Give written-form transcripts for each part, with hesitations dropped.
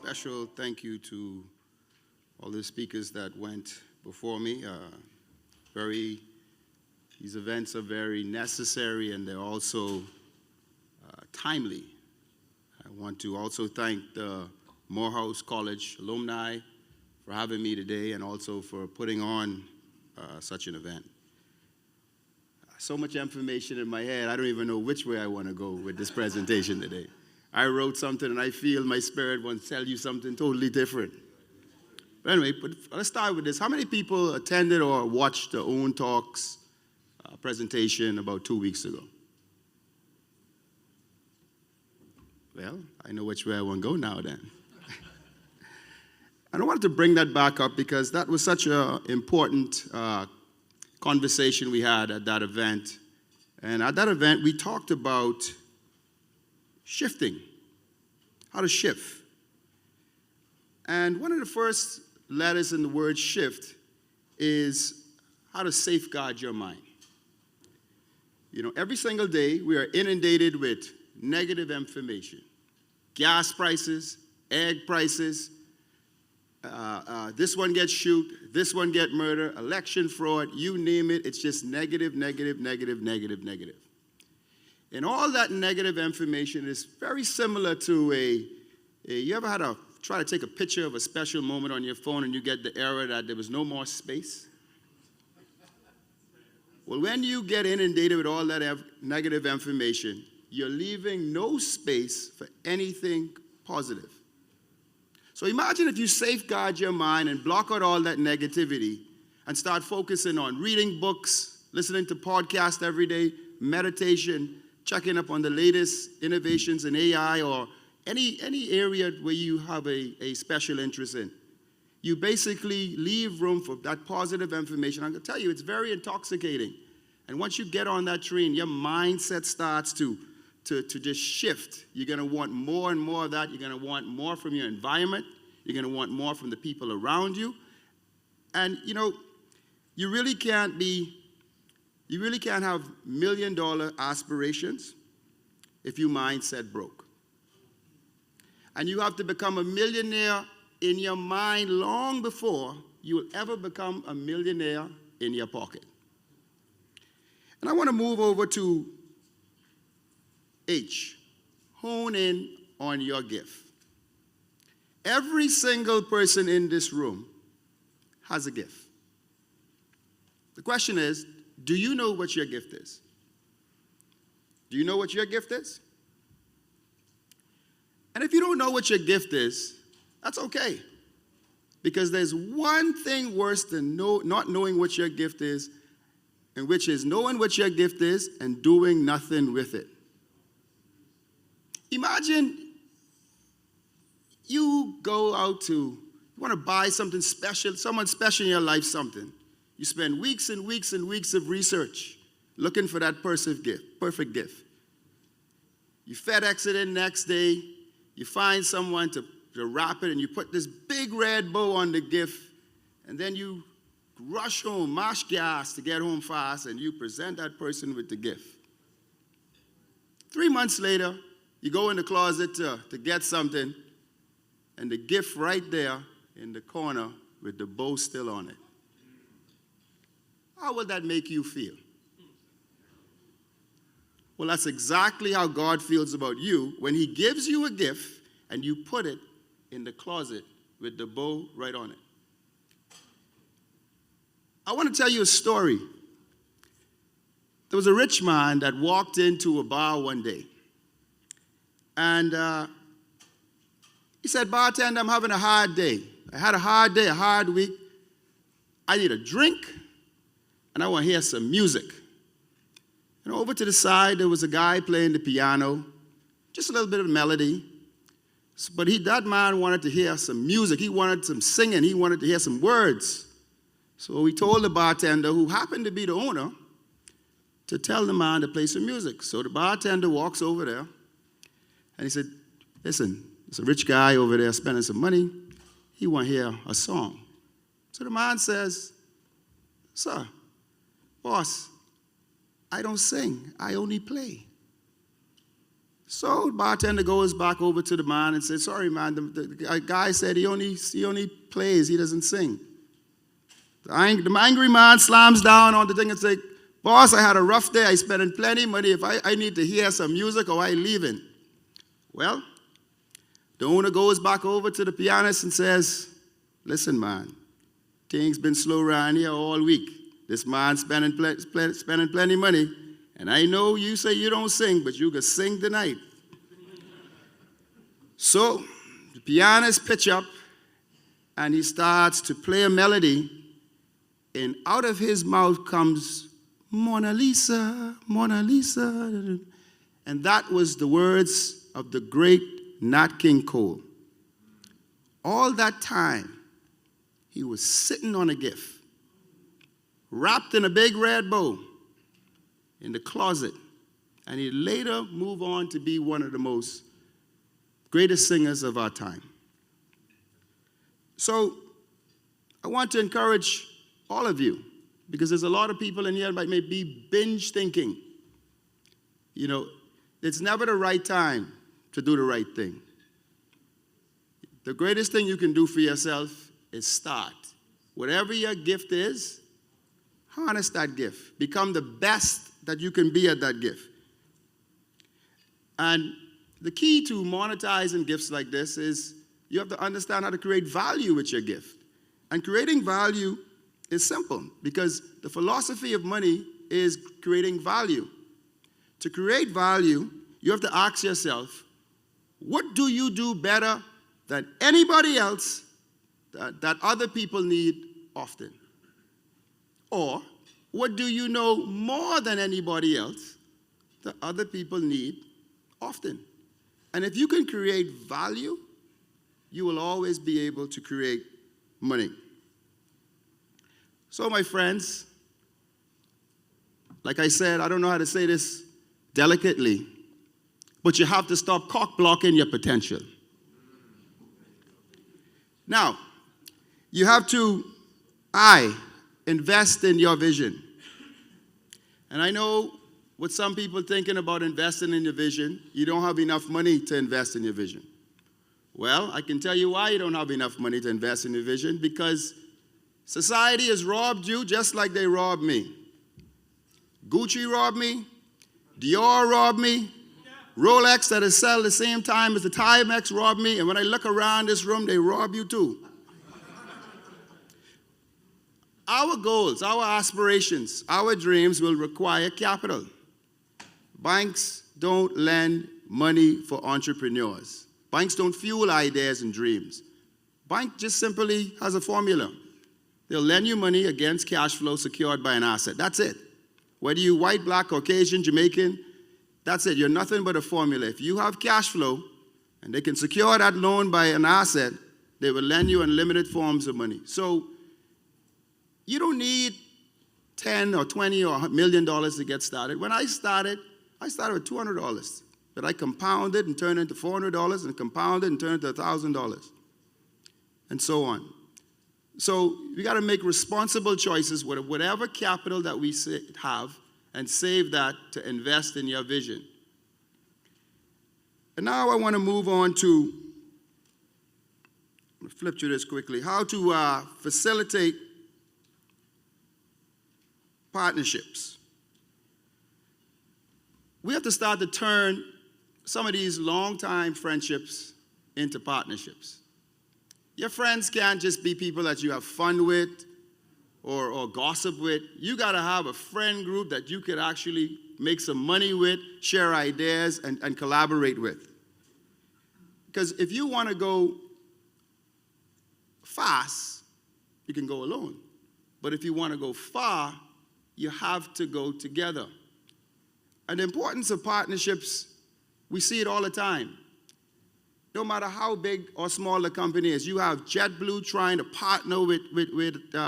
Special thank you to all the speakers that went before me. These events are very necessary and they're also timely. I want to also thank the Morehouse College alumni for having me today and also for putting on such an event. So much information in my head, I don't even know which way I want to go with this presentation today. I wrote something and I feel my spirit wants to tell you something totally different. But anyway, let's start with this. How many people attended or watched the Own Talks presentation about 2 weeks ago? Well, I know which way I want to go now then. And I wanted to bring that back up because that was such an important conversation we had at that event. And at that event, we talked about shifting, how to shift. And one of the first letters in the word shift is how to safeguard your mind. You know, every single day we are inundated with negative information. Gas prices, egg prices, this one gets shoot, this one get murder, election fraud, you name it, it's just negative, negative, negative, negative, negative. And all that negative information is very similar to you ever had try to take a picture of a special moment on your phone and you get the error that there was no more space? Well, when you get inundated with all that negative information, you're leaving no space for anything positive. So imagine if you safeguard your mind and block out all that negativity and start focusing on reading books, listening to podcasts every day, meditation, checking up on the latest innovations in AI or any area where you have a special interest in. You basically leave room for that positive information. I'm going to tell you, it's very intoxicating. And once you get on that train, your mindset starts to just shift. You're going to want more and more of that. You're going to want more from your environment. You're going to want more from the people around you. And, you know, you really can't have million-dollar aspirations if your mindset broke. And you have to become a millionaire in your mind long before you will ever become a millionaire in your pocket. And I want to move over to H, hone in on your gift. Every single person in this room has a gift. The question is, do you know what your gift is? Do you know what your gift is? And if you don't know what your gift is, that's okay. Because there's one thing worse than not knowing what your gift is, and which is knowing what your gift is and doing nothing with it. Imagine you go out you want to buy something special, someone special in your life, something. You spend weeks and weeks and weeks of research looking for that perfect gift. You FedEx it in next day, you find someone to wrap it, and you put this big red bow on the gift, and then you rush home, mash gas to get home fast, and you present that person with the gift. 3 months later, you go in the closet to get something, and the gift right there in the corner with the bow still on it. How will that make you feel? Well, that's exactly how God feels about you when he gives you a gift and you put it in the closet with the bow right on it. I want to tell you a story. There was a rich man that walked into a bar one day. And he said, "Bartender, I'm having a hard day. I had a hard day, a hard week. I need a drink, and I want to hear some music." And over to the side, there was a guy playing the piano, just a little bit of melody. But that man wanted to hear some music. He wanted some singing. He wanted to hear some words. So he told the bartender, who happened to be the owner, to tell the man to play some music. So the bartender walks over there, and he said, "Listen, there's a rich guy over there spending some money. He want to hear a song." So the man says, "Sir, boss, I don't sing. I only play." So the bartender goes back over to the man and says, sorry, man, the guy said he only plays, he doesn't sing. The angry man slams down on the thing and says, boss, I had a rough day. I spent plenty of money. If I need to hear some music or I leaving. Well, the owner goes back over to the pianist and says, listen, man, things been slow around here all week. This man spending plenty of money. And I know you say you don't sing, but you can sing tonight. So the pianist pitch up, and he starts to play a melody, and out of his mouth comes, Mona Lisa, Mona Lisa. And that was the words of the great Nat King Cole. All that time, he was sitting on a gift, wrapped in a big red bow, in the closet, and he later moved on to be one of the most greatest singers of our time. So I want to encourage all of you, because there's a lot of people in here that may be binge thinking. You know, it's never the right time to do the right thing. The greatest thing you can do for yourself is start. Whatever your gift is, harness that gift. Become the best that you can be at that gift. And the key to monetizing gifts like this is you have to understand how to create value with your gift. And creating value is simple, because the philosophy of money is creating value. To create value, you have to ask yourself, what do you do better than anybody else that other people need often? Or what do you know more than anybody else that other people need often? And if you can create value, you will always be able to create money. So, my friends, like I said, I don't know how to say this delicately, but you have to stop cock-blocking your potential. Now, you have to, invest in your vision. And I know what some people thinking about investing in your vision, you don't have enough money to invest in your vision. Well, I can tell you why you don't have enough money to invest in your vision, because society has robbed you just like they robbed me. Gucci robbed me, Dior robbed me, Rolex that is sold the same time as the Timex robbed me, and when I look around this room, they rob you too. Our goals, our aspirations, our dreams will require capital. Banks don't lend money for entrepreneurs. Banks don't fuel ideas and dreams. Bank just simply has a formula. They'll lend you money against cash flow secured by an asset. That's it. Whether you're white, black, Caucasian, Jamaican, that's it. You're nothing but a formula. If you have cash flow and they can secure that loan by an asset, they will lend you unlimited forms of money. So you don't need $10 or $20 or $1 million to get started. When I started with $200. But I compounded and turned it into $400 and compounded and turned it into $1,000. And so on. So we got to make responsible choices with whatever capital that we have and save that to invest in your vision. And now I want to move on to, I'm going to flip through this quickly, how to facilitate partnerships. We have to start to turn some of these long-time friendships into partnerships. Your friends can't just be people that you have fun with or gossip with. You got to have a friend group that you could actually make some money with, share ideas, and collaborate with. Because if you want to go fast, you can go alone. But if you want to go far, you have to go together. And the importance of partnerships, we see it all the time. No matter how big or small the company is, you have JetBlue trying to partner with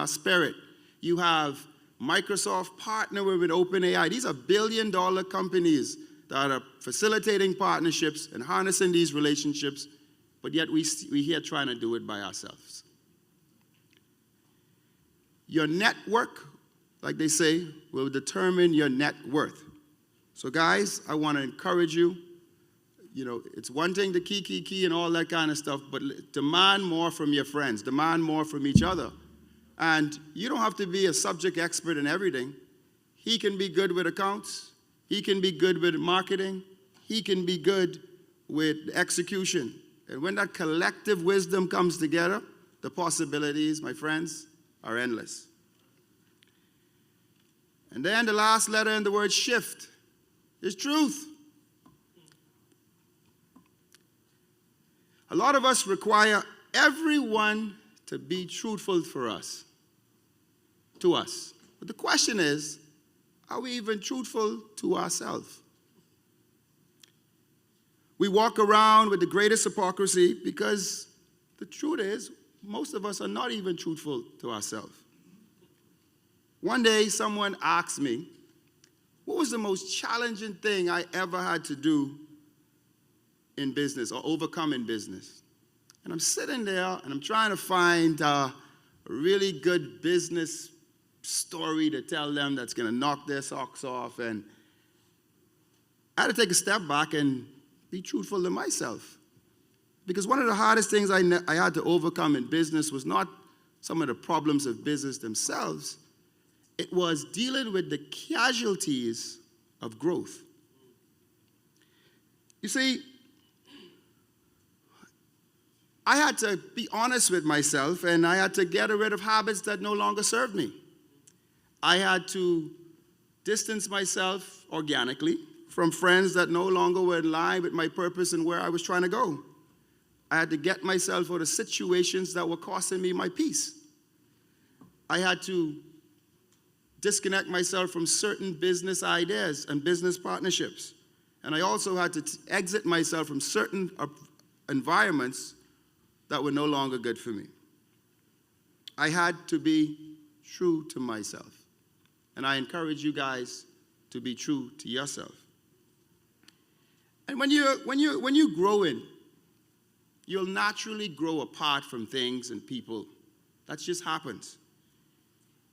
Spirit. You have Microsoft partnering with OpenAI. These are billion-dollar companies that are facilitating partnerships and harnessing these relationships, but yet we're here trying to do it by ourselves. Your network, like they say, will determine your net worth. So guys, I want to encourage you. it's one thing to key and all that kind of stuff, but demand more from your friends, demand more from each other. And you don't have to be a subject expert in everything. He can be good with accounts. He can be good with marketing. He can be good with execution. And when that collective wisdom comes together, the possibilities, my friends, are endless. And then the last letter in the word shift is truth. A lot of us require everyone to be truthful for us, to us. But the question is, are we even truthful to ourselves? We walk around with the greatest hypocrisy because the truth is, most of us are not even truthful to ourselves. One day, someone asked me, what was the most challenging thing I ever had to do in business or overcome in business? And I'm sitting there and I'm trying to find a really good business story to tell them that's going to knock their socks off. And I had to take a step back and be truthful to myself. Because one of the hardest things I had to overcome in business was not some of the problems of business themselves. It was dealing with the casualties of growth. You see, I had to be honest with myself, and I had to get rid of habits that no longer served me. I had to distance myself organically from friends that no longer were in line with my purpose and where I was trying to go. I had to get myself out of situations that were costing me my peace. I had to disconnect myself from certain business ideas and business partnerships. And I also had to exit myself from certain environments that were no longer good for me. I had to be true to myself. And I encourage you guys to be true to yourself. And when you're growing, you'll naturally grow apart from things and people. That just happens.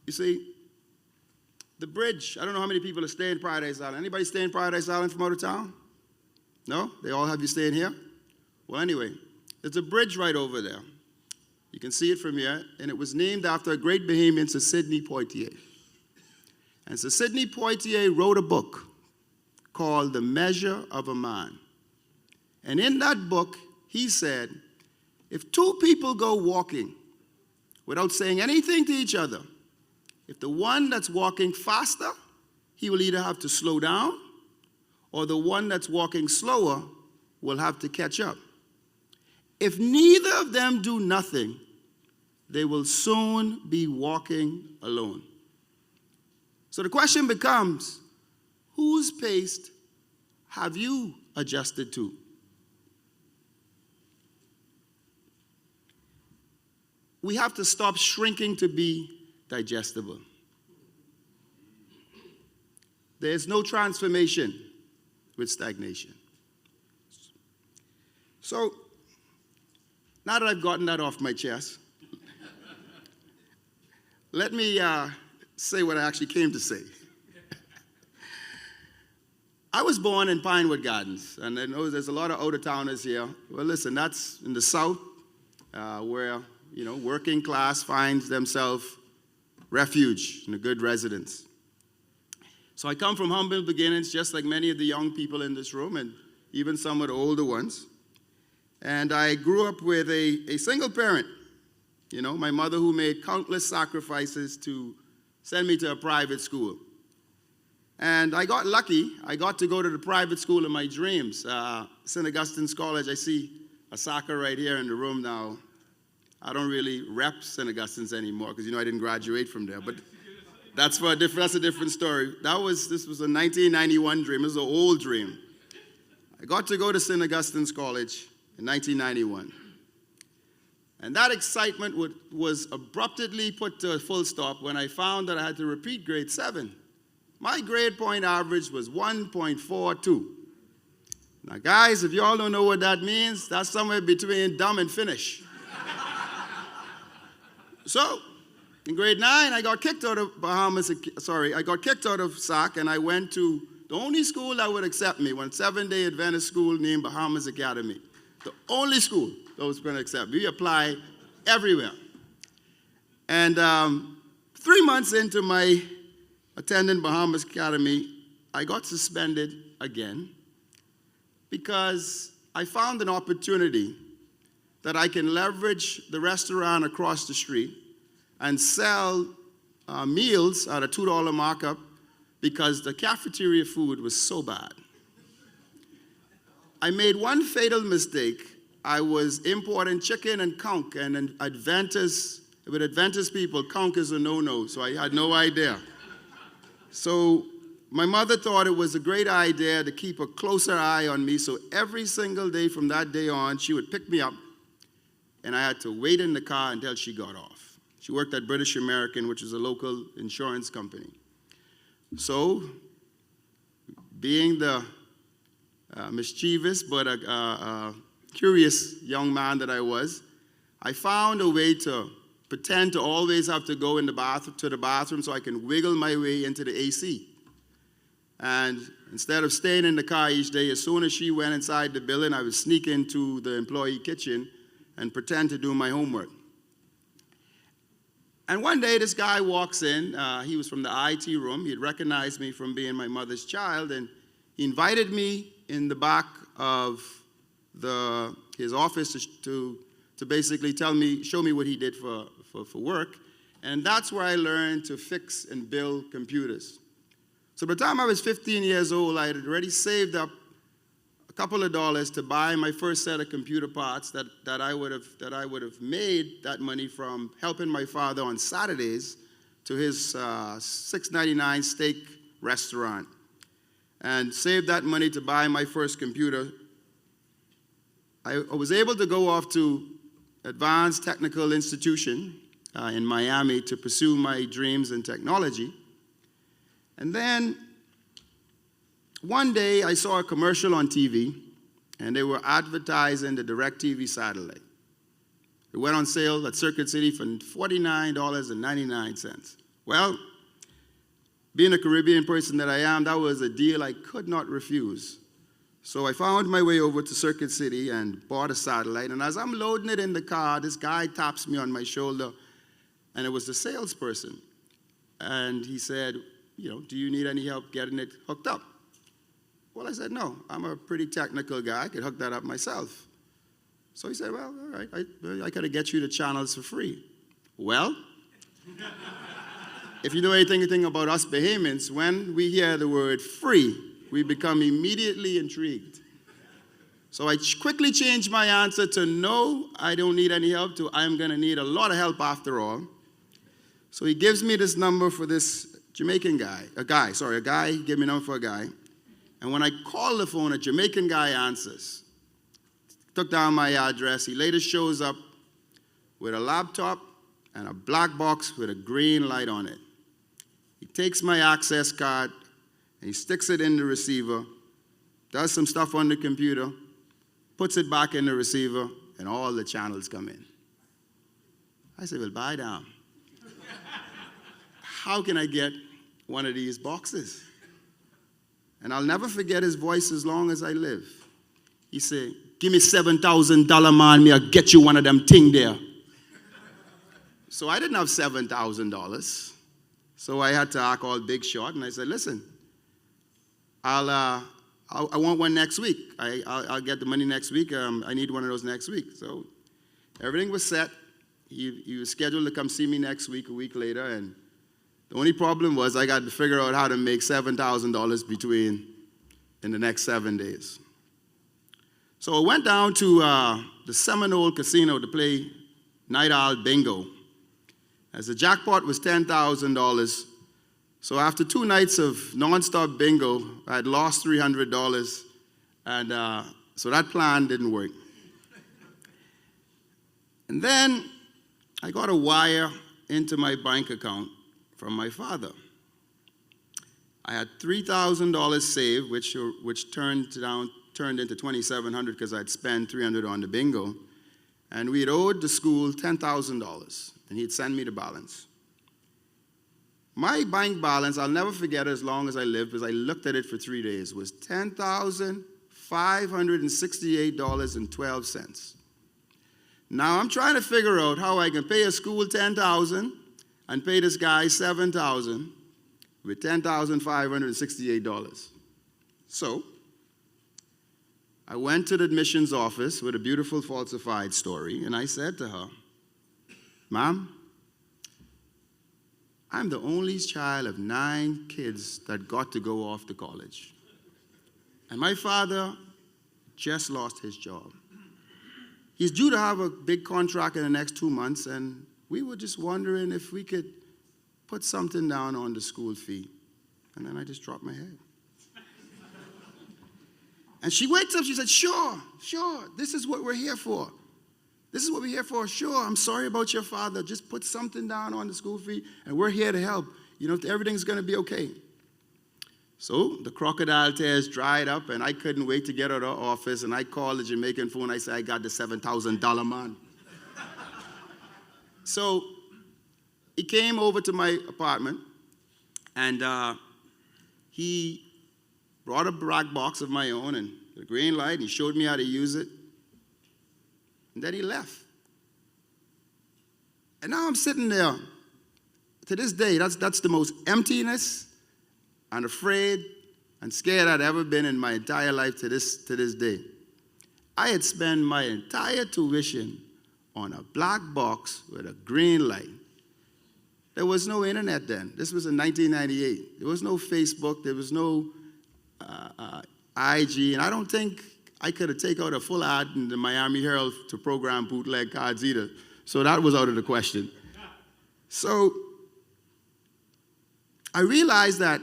You see, the bridge, I don't know how many people are staying in Paradise Island. Anybody stay in Paradise Island from out of town? No? They all have you staying here? Well, anyway, there's a bridge right over there. You can see it from here, and it was named after a great Bahamian, Sir Sidney Poitier. And Sir Sidney Poitier wrote a book called The Measure of a Man. And in that book, he said, if two people go walking without saying anything to each other, if the one that's walking faster, he will either have to slow down, or the one that's walking slower will have to catch up. If neither of them do nothing, they will soon be walking alone. So the question becomes, whose pace have you adjusted to? We have to stop shrinking to be digestible. There's no transformation with stagnation. So, now that I've gotten that off my chest, let me say what I actually came to say. I was born in Pinewood Gardens, and I know there's a lot of out-of-towners here. Well, listen, that's in the South, where, working class finds themselves refuge and a good residence. So I come from humble beginnings, just like many of the young people in this room, and even some of the older ones. And I grew up with a single parent. My mother, who made countless sacrifices to send me to a private school. And I got lucky. I got to go to the private school of my dreams, St. Augustine's College. I see a soccer right here in the room now. I don't really rep St. Augustine's anymore because, I didn't graduate from there. But that's a different story. This was a 1991 dream. It was an old dream. I got to go to St. Augustine's College in 1991. And that excitement was abruptly put to a full stop when I found that I had to repeat grade 7. My grade point average was 1.42. Now, guys, if you all don't know what that means, that's somewhere between dumb and finish. So, in grade 9, I got kicked out of SAC, and I went to The only school that would accept me, one 7-day Adventist school named Bahamas Academy. The only school that was going to accept me. We apply everywhere. And 3 months into my attending Bahamas Academy, I got suspended again because I found an opportunity that I can leverage the restaurant across the street and sell meals at a $2 markup because the cafeteria food was so bad. I made one fatal mistake. I was importing chicken and conch, and with Adventist people, conch is a no-no, so I had no idea. So my mother thought it was a great idea to keep a closer eye on me, so every single day from that day on, she would pick me up, and I had to wait in the car until she got off. She worked at British American, which is a local insurance company. So, being the mischievous but curious young man that I was, I found a way to pretend to always have to go to the bathroom so I can wiggle my way into the AC. And instead of staying in the car each day, as soon as she went inside the building, I would sneak into the employee kitchen and pretend to do my homework. And one day, this guy walks in. He was from the IT room. He had recognized me from being my mother's child, and he invited me in the back of his office to basically show me what he did for work. And that's where I learned to fix and build computers. So by the time I was 15 years old, I had already saved up a couple of dollars to buy my first set of computer parts that I would have made that money from helping my father on Saturdays to his $6.99 steak restaurant, and saved that money to buy my first computer. I was able to go off to Advanced Technical Institution in Miami to pursue my dreams in technology. And then one day I saw a commercial on TV, and they were advertising the DirecTV satellite. It went on sale at Circuit City for $49.99. Well, being a Caribbean person that I am, that was a deal I could not refuse. So I found my way over to Circuit City and bought a satellite. And as I'm loading it in the car, this guy taps me on my shoulder, and it was the salesperson. And he said, do you need any help getting it hooked up? Well, I said, no, I'm a pretty technical guy. I could hook that up myself. So he said, well, all right, I gotta get you the channels for free. Well, if you know anything about us Bahamians, when we hear the word free, we become immediately intrigued. So I quickly changed my answer to no, I don't need any help, to I'm gonna need a lot of help after all. So he gives me this number for this Jamaican guy, a guy, he gave me a number for a guy. And when I call the phone, a Jamaican guy answers. Took down my address. He later shows up with a laptop and a black box with a green light on it. He takes my access card and he sticks it in the receiver, does some stuff on the computer, puts it back in the receiver, and all the channels come in. I said, well, bye down. How can I get one of these boxes? And I'll never forget his voice as long as I live. He said, give me $7,000, man, me I'll get you one of them thing there. So I didn't have $7,000. So I had to act all big shot, and I said, listen, I want one next week. I'll get the money next week. I need one of those next week. So everything was set. He was scheduled to come see me next week, a week later, and the only problem was I got to figure out how to make $7,000 in the next 7 days. So I went down to the Seminole Casino to play Night Owl Bingo. As the jackpot was $10,000, so after 2 nights of nonstop bingo, I had lost $300, and so that plan didn't work. And then I got a wire into my bank account from my father. I had $3,000 saved, which turned into $2,700 because I'd spent $300 on the bingo, and we had owed the school $10,000, and he'd send me the balance. My bank balance, I'll never forget it as long as I live, because I looked at it for 3 days, was $10,568.12. Now I'm trying to figure out how I can pay a school $10,000 and pay this guy $7,000 with $10,568. So I went to the admissions office with a beautiful falsified story, and I said to her, "Ma'am, I'm the only child of 9 kids that got to go off to college. And my father just lost his job. He's due to have a big contract in the next 2 months, and we were just wondering if we could put something down on the school fee." And then I just dropped my head. And she wakes up, she said, sure, this is what we're here for. This is what we're here for. Sure, I'm sorry about your father. Just put something down on the school fee, and we're here to help. You know, everything's going to be okay. So the crocodile tears dried up, and I couldn't wait to get out of the office, and I called the Jamaican phone. I said, "I got the $7,000 man." So he came over to my apartment, and he brought a black box of my own and a green light. He showed me how to use it. And then he left. And now I'm sitting there. To this day, that's the most emptiness and afraid and scared I'd ever been in my entire life to this day. I had spent my entire tuition on a black box with a green light. There was no internet then. This was in 1998. There was no Facebook. There was no IG. And I don't think I could have taken out a full ad in the Miami Herald to program bootleg cards either. So that was out of the question. So I realized that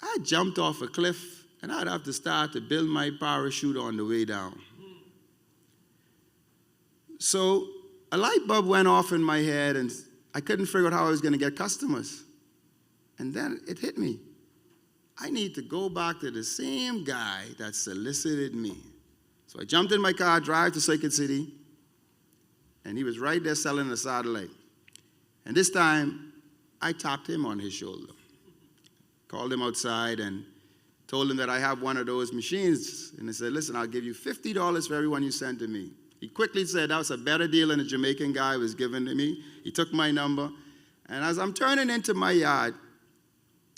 I jumped off a cliff and I'd have to start to build my parachute on the way down. So a light bulb went off in my head and I couldn't figure out how I was going to get customers. And then it hit me. I need to go back to the same guy that solicited me. So I jumped in my car, drive to Circuit City, and he was right there selling a satellite. And this time, I tapped him on his shoulder, called him outside, and told him that I have one of those machines. And I said, "Listen, I'll give you $50 for everyone you send to me." He quickly said that was a better deal than the Jamaican guy was giving to me. He took my number. And as I'm turning into my yard,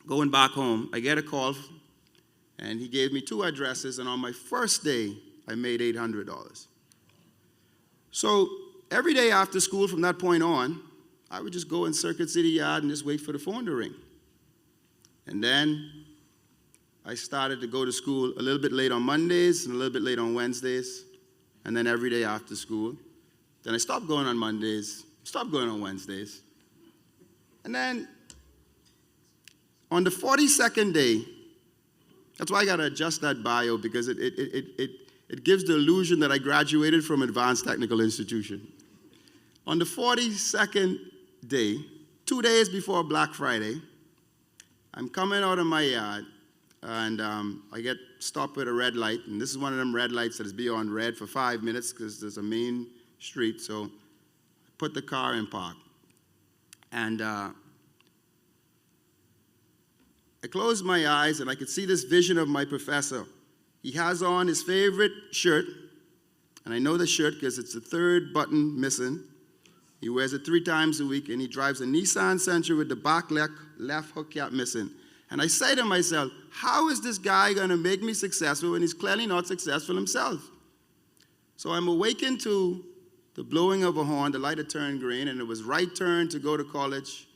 going back home, I get a call, and he gave me 2 addresses, and on my first day, I made $800. So every day after school from that point on, I would just go in Circuit City Yard and just wait for the phone to ring. And then I started to go to school a little bit late on Mondays and a little bit late on Wednesdays, and then every day after school. Then I stopped going on Mondays, stopped going on Wednesdays. And then on the 42nd day, that's why I got to adjust that bio, because it gives the illusion that I graduated from advanced technical institution. On the 42nd day, 2 days before Black Friday, I'm coming out of my yard, and I get stopped at a red light, and this is one of them red lights that is beyond red for 5 minutes because there's a main street, so I put the car in park. And I closed my eyes, and I could see this vision of my professor. He has on his favorite shirt, and I know the shirt because it's the 3rd button missing. He wears it 3 times a week, and he drives a Nissan Sentra with the back left hubcap missing. And I say to myself, how is this guy going to make me successful when he's clearly not successful himself? So I'm awakened to the blowing of a horn. The light had turned green, and it was right turn to go to college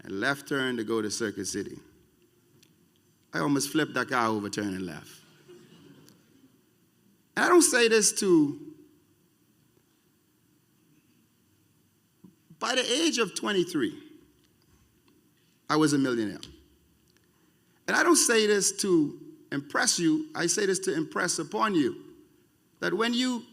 and left turn to go to Circuit City. I almost flipped that car over, turned and left. And I don't say this to, by the age of 23, I was a millionaire. And I don't say this to impress you, I say this to impress upon you that when you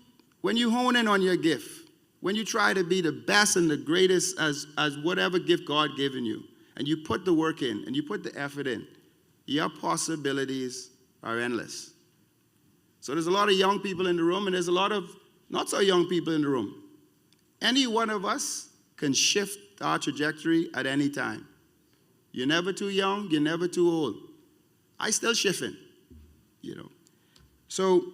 hone in on your gift, when you try to be the best and the greatest as whatever gift God given you, and you put the work in and you put the effort in, your possibilities are endless. So there's a lot of young people in the room, and there's a lot of not so young people in the room. Any one of us can shift our trajectory at any time. You're never too young, you're never too old. I still shifting, you know. So,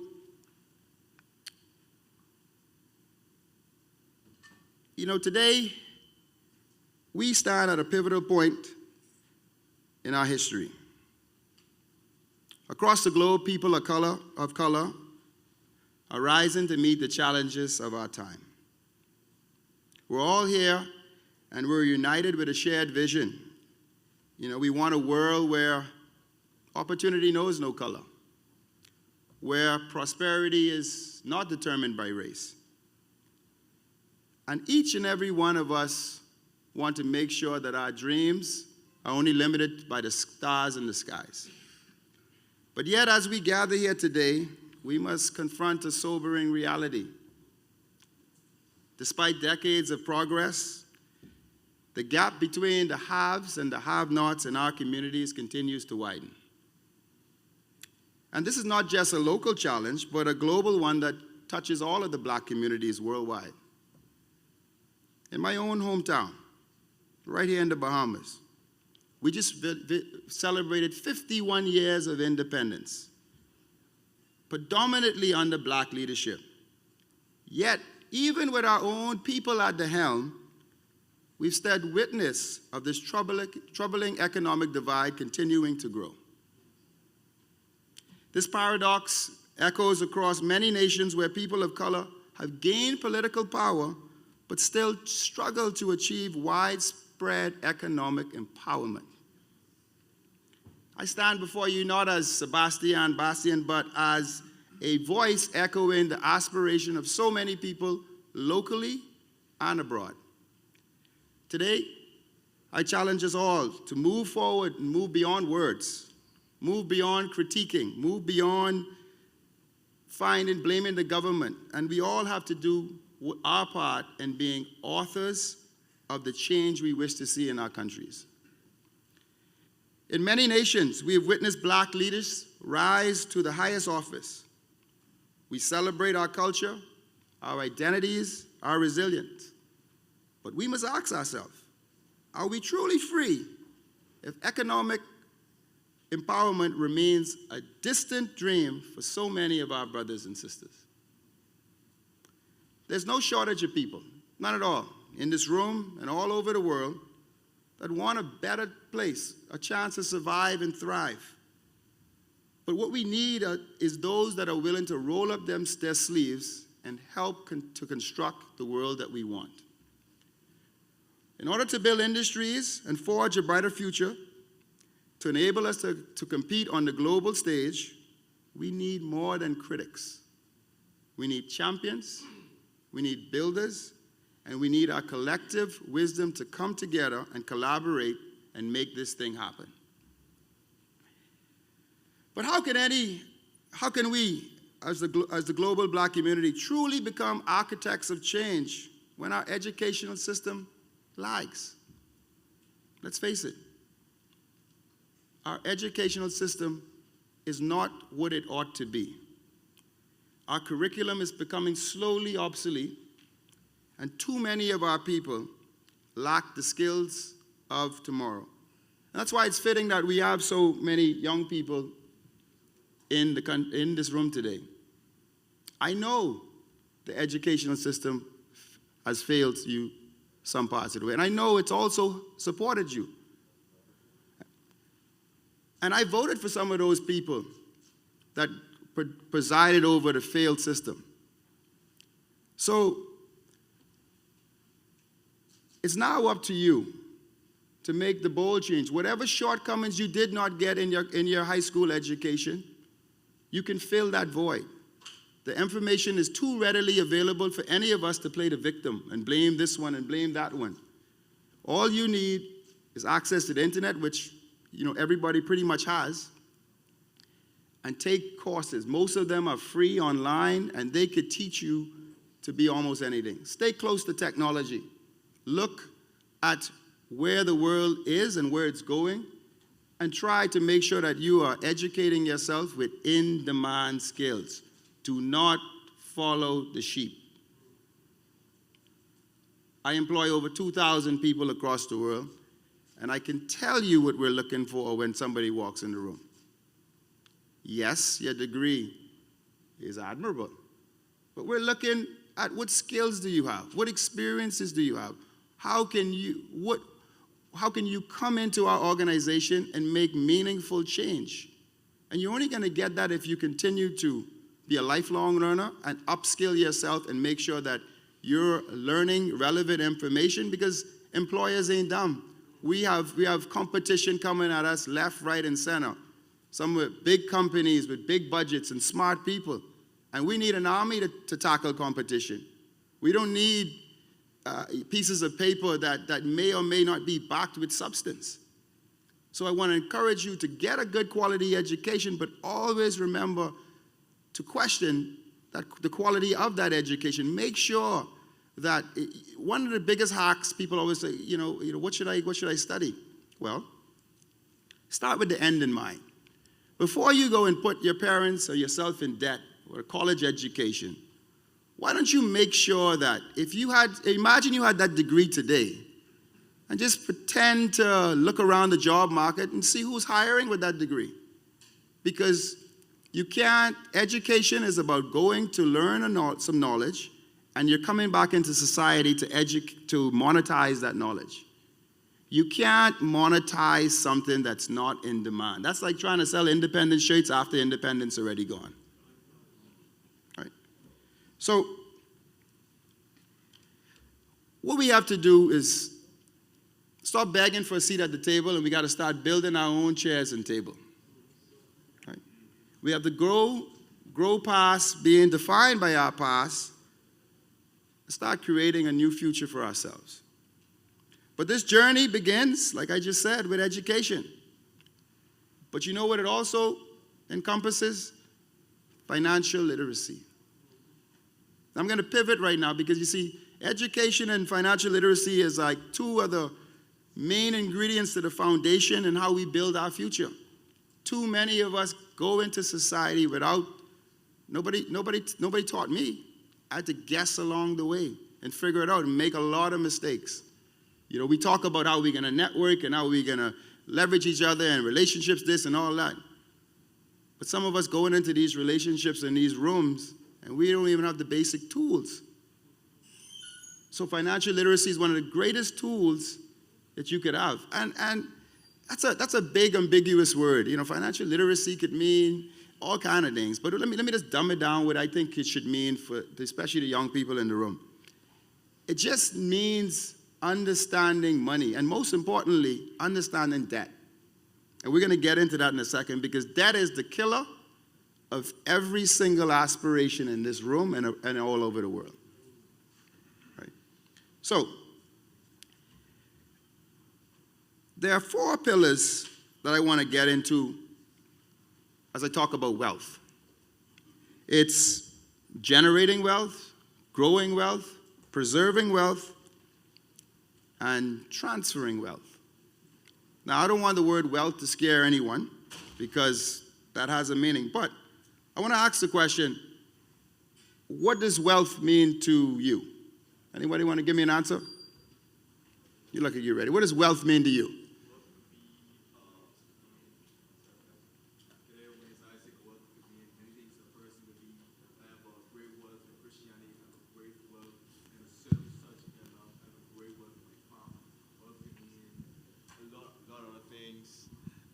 you know, today, we stand at a pivotal point in our history. Across the globe, people of color are rising to meet the challenges of our time. We're all here, and we're united with a shared vision. You know, we want a world where opportunity knows no color, where prosperity is not determined by race. And each and every one of us want to make sure that our dreams are only limited by the stars in the skies. But yet, as we gather here today, we must confront a sobering reality. Despite decades of progress, the gap between the haves and the have-nots in our communities continues to widen. And this is not just a local challenge, but a global one that touches all of the Black communities worldwide. In my own hometown, right here in the Bahamas, we just celebrated 51 years of independence, predominantly under Black leadership. Yet, even with our own people at the helm, we've stood witness of this troubling economic divide continuing to grow. This paradox echoes across many nations where people of color have gained political power but still struggle to achieve widespread economic empowerment. I stand before you not as Sebastian, Bastian, but as a voice echoing the aspiration of so many people locally and abroad. Today, I challenge us all to move forward and move beyond words, move beyond critiquing, move beyond blaming the government, and we all have to do our part in being authors of the change we wish to see in our countries. In many nations, we have witnessed Black leaders rise to the highest office. We celebrate our culture, our identities, our resilience. But we must ask ourselves, are we truly free if economic empowerment remains a distant dream for so many of our brothers and sisters? There's no shortage of people, none at all, in this room and all over the world that want a better place, a chance to survive and thrive. But what we need is those that are willing to roll up their sleeves and help to construct the world that we want. In order to build industries and forge a brighter future, to enable us to compete on the global stage, we need more than critics. We need champions, we need builders, and we need our collective wisdom to come together and collaborate and make this thing happen. But how can we, as the global Black community, truly become architects of change when our educational system lags? Let's face it. Our educational system is not what it ought to be. Our curriculum is becoming slowly obsolete, and too many of our people lack the skills of tomorrow. And that's why it's fitting that we have so many young people in this room today. I know the educational system has failed you some parts of the way, and I know it's also supported you. And I voted for some of those people that presided over the failed system. So it's now up to you to make the bold change. Whatever shortcomings you did not get in your high school education, you can fill that void. The information is too readily available for any of us to play the victim and blame this one and blame that one. All you need is access to the internet, which everybody pretty much has, and take courses. Most of them are free online, and they could teach you to be almost anything. Stay close to technology. Look at where the world is and where it's going, and try to make sure that you are educating yourself with in-demand skills. Do not follow the sheep. I employ over 2,000 people across the world, And I can tell you what we're looking for when somebody walks in the room. Yes, your degree is admirable, but we're looking at what skills do you have? What experiences do you have? How can you come into our organization and make meaningful change? And you're only going to get that if you continue to be a lifelong learner and upskill yourself and make sure that you're learning relevant information, because employers ain't dumb. We have competition coming at us left, right, and center. Some with big companies with big budgets and smart people. And we need an army to tackle competition. We don't need pieces of paper that may or may not be backed with substance. So I want to encourage you to get a good quality education, but always remember to question the quality of that education. Make sure that one of the biggest hacks, people always say, what should I study? Well, start with the end in mind. Before you go and put your parents or yourself in debt or a college education, why don't you make sure that imagine you had that degree today, and just pretend to look around the job market and see who's hiring with that degree. Because education is about going to learn some knowledge, and you're coming back into society to monetize that knowledge. You can't monetize something that's not in demand. That's like trying to sell independent shirts after independence already gone. Right? So, what we have to do is stop begging for a seat at the table, and we got to start building our own chairs and table. Right? We have to grow past being defined by our past, and start creating a new future for ourselves. But this journey begins, like I just said, with education. But you know what it also encompasses? Financial literacy. I'm going to pivot right now because you see, education and financial literacy is like two of the main ingredients to the foundation and how we build our future. Too many of us go into society without, nobody taught me. I had to guess along the way and figure it out and make a lot of mistakes. We talk about how we're going to network and how we're going to leverage each other and relationships, this and all that. But some of us going into these relationships in these rooms, and we don't even have the basic tools. So financial literacy is one of the greatest tools that you could have. And that's a big, ambiguous word. Financial literacy could mean all kind of things. But let me just dumb it down what I think it should mean for especially the young people in the room. It just means understanding money, and most importantly, understanding debt. And we're going to get into that in a second, because debt is the killer of every single aspiration in this room and all over the world. Right? So, there are 4 pillars that I want to get into as I talk about wealth. It's generating wealth, growing wealth, preserving wealth, and transferring wealth. Now, I don't want the word wealth to scare anyone, because that has a meaning. But I want to ask the question, what does wealth mean to you? Anybody want to give me an answer? You look like you're ready. What does wealth mean to you?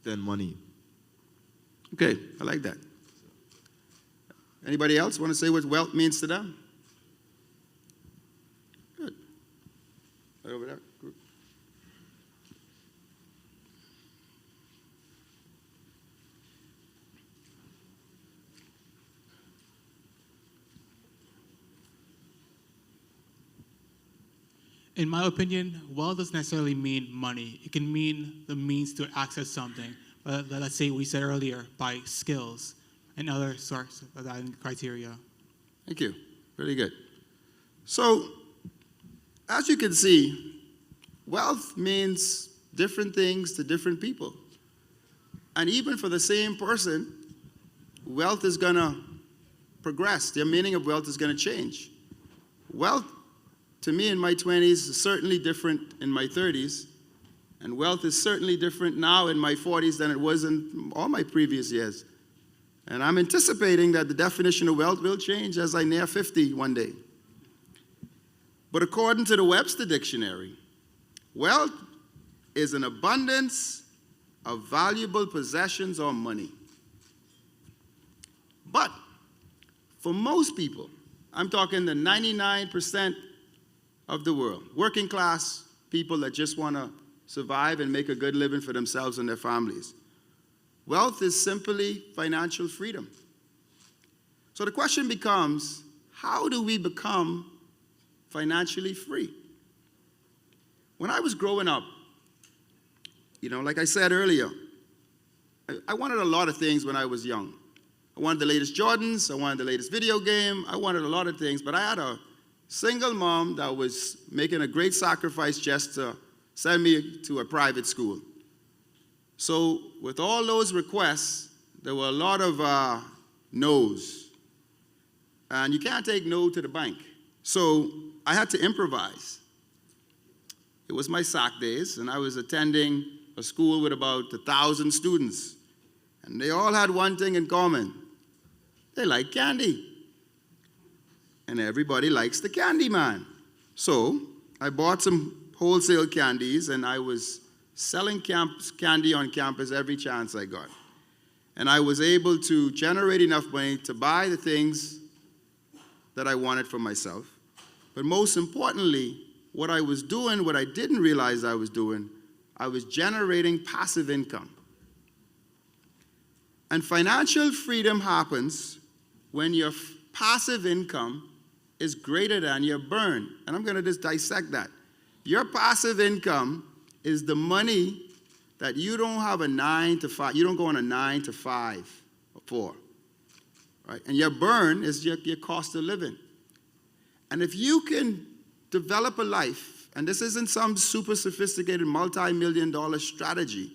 Than money. Okay, I like that. Anybody else want to say what wealth means to them? Good. Right over there. Group. In my opinion, wealth doesn't necessarily mean money. It can mean the means to access something. Let's say we said earlier, by skills and other sorts of that criteria. Thank you. Really good. So, as you can see, wealth means different things to different people. And even for the same person, wealth is going to progress. Their meaning of wealth is going to change. Wealth, to me in my 20s, is certainly different in my 30s, And wealth is certainly different now in my 40s than it was in all my previous years. And I'm anticipating that the definition of wealth will change as I near 50 one day. But according to the Webster Dictionary, wealth is an abundance of valuable possessions or money. But for most people, I'm talking the 99% of the world, working class people that just want to survive and make a good living for themselves and their families, wealth is simply financial freedom. So the question becomes, how do we become financially free? When I was growing up, like I said earlier, I wanted a lot of things when I was young. I wanted the latest Jordans, I wanted the latest video game, I wanted a lot of things, but I had a single mom that was making a great sacrifice just to send me to a private school. So with all those requests, there were a lot of no's. And you can't take no to the bank. So I had to improvise. It was my SAC days, and I was attending a school with about 1,000 students. And they all had one thing in common. They like candy. And everybody likes the candy man. So I bought some wholesale candies, and I was selling candy on campus every chance I got. And I was able to generate enough money to buy the things that I wanted for myself. But most importantly, what I was doing, what I didn't realize I was doing, I was generating passive income. And financial freedom happens when your passive income is greater than your burn. And I'm going to just dissect that. Your passive income is the money that you don't have a 9 to 5, you don't go on a 9 to 5 for. Right? And your burn is your cost of living. And if you can develop a life, and this isn't some super sophisticated multi-million-dollar strategy,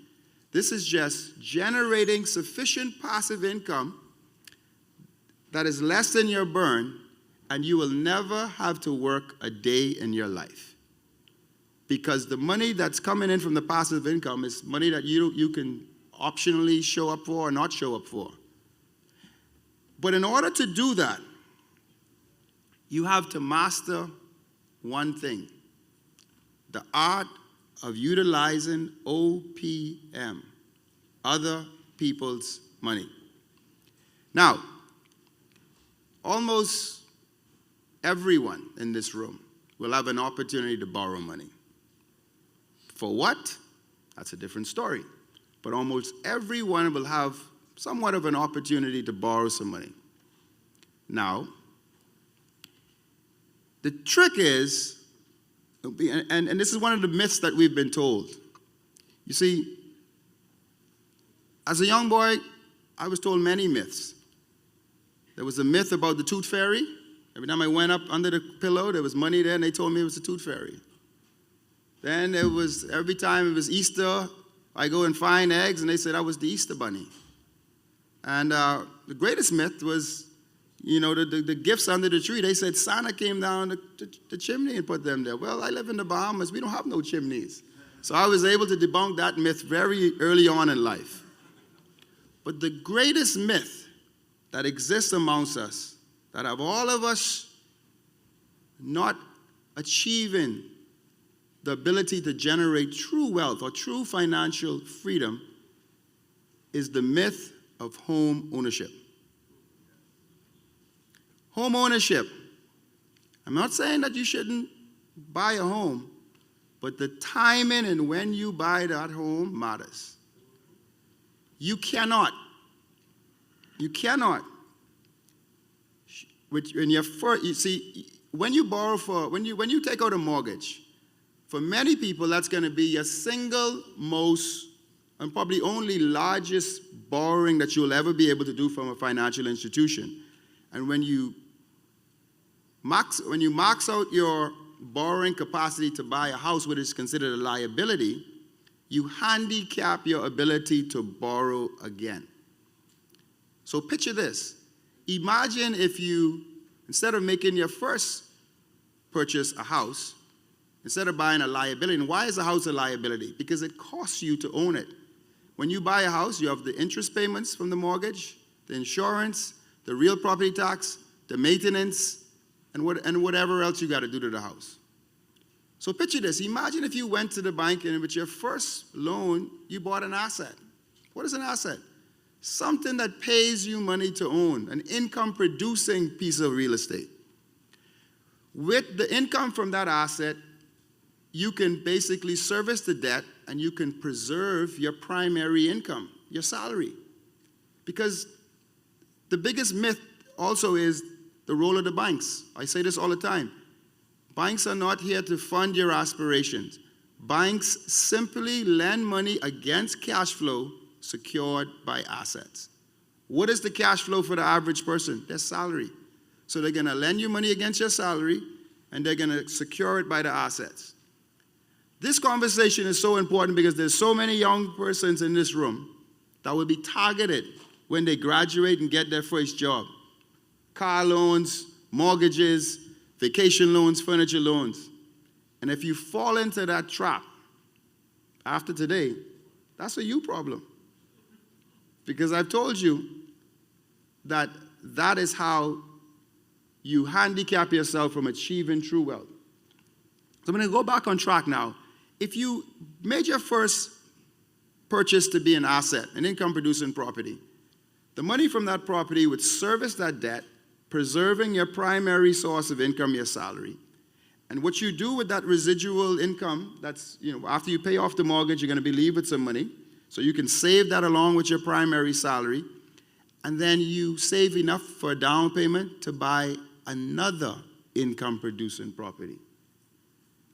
this is just generating sufficient passive income that is less than your burn, and you will never have to work a day in your life. Because the money that's coming in from the passive income is money that you can optionally show up for or not show up for. But in order to do that, you have to master one thing: the art of utilizing OPM, other people's money. Now, almost everyone in this room will have an opportunity to borrow money. For what? That's a different story. But almost everyone will have somewhat of an opportunity to borrow some money. Now, the trick is, and this is one of the myths that we've been told. You see, as a young boy, I was told many myths. There was a myth about the tooth fairy. Every time I went up under the pillow, there was money there, and they told me it was a tooth fairy. Then there was, every time it was Easter, I go and find eggs, and they said I was the Easter bunny. And the greatest myth was, the gifts under the tree. They said Santa came down the chimney and put them there. Well, I live in the Bahamas. We don't have no chimneys. So I was able to debunk that myth very early on in life. But the greatest myth that exists amongst us, that of all of us not achieving the ability to generate true wealth or true financial freedom, is the myth of home ownership. Home ownership. I'm not saying that you shouldn't buy a home, but the timing and when you buy that home matters. You cannot, when you're first, you see, when you borrow when you take out a mortgage, for many people, that's going to be your single most and probably only largest borrowing that you'll ever be able to do from a financial institution. And when you max out your borrowing capacity to buy a house, which is considered a liability, you handicap your ability to borrow again. So picture this. Imagine if you, instead of making your first purchase a house, instead of buying a liability. And why is a house a liability? Because it costs you to own it. When you buy a house, you have the interest payments from the mortgage, the insurance, the real property tax, the maintenance, and whatever else you got to do to the house. So picture this. Imagine if you went to the bank and with your first loan, you bought an asset. What is an asset? Something that pays you money to own, an income-producing piece of real estate. With the income from that asset, you can basically service the debt and you can preserve your primary income, your salary. Because the biggest myth also is the role of the banks. I say this all the time. Banks are not here to fund your aspirations. Banks simply lend money against cash flow secured by assets. What is the cash flow for the average person? Their salary. So they're going to lend you money against your salary, and they're going to secure it by the assets. This conversation is so important because there's so many young persons in this room that will be targeted when they graduate and get their first job. Car loans, mortgages, vacation loans, furniture loans. And if you fall into that trap after today, that's a you problem. Because I've told you that that is how you handicap yourself from achieving true wealth. So I'm going to go back on track now. If you made your first purchase to be an asset, an income-producing property, the money from that property would service that debt, preserving your primary source of income, your salary. And what you do with that residual income, that's, after you pay off the mortgage, you're going to be leaving with some money. So you can save that along with your primary salary. And then you save enough for a down payment to buy another income-producing property.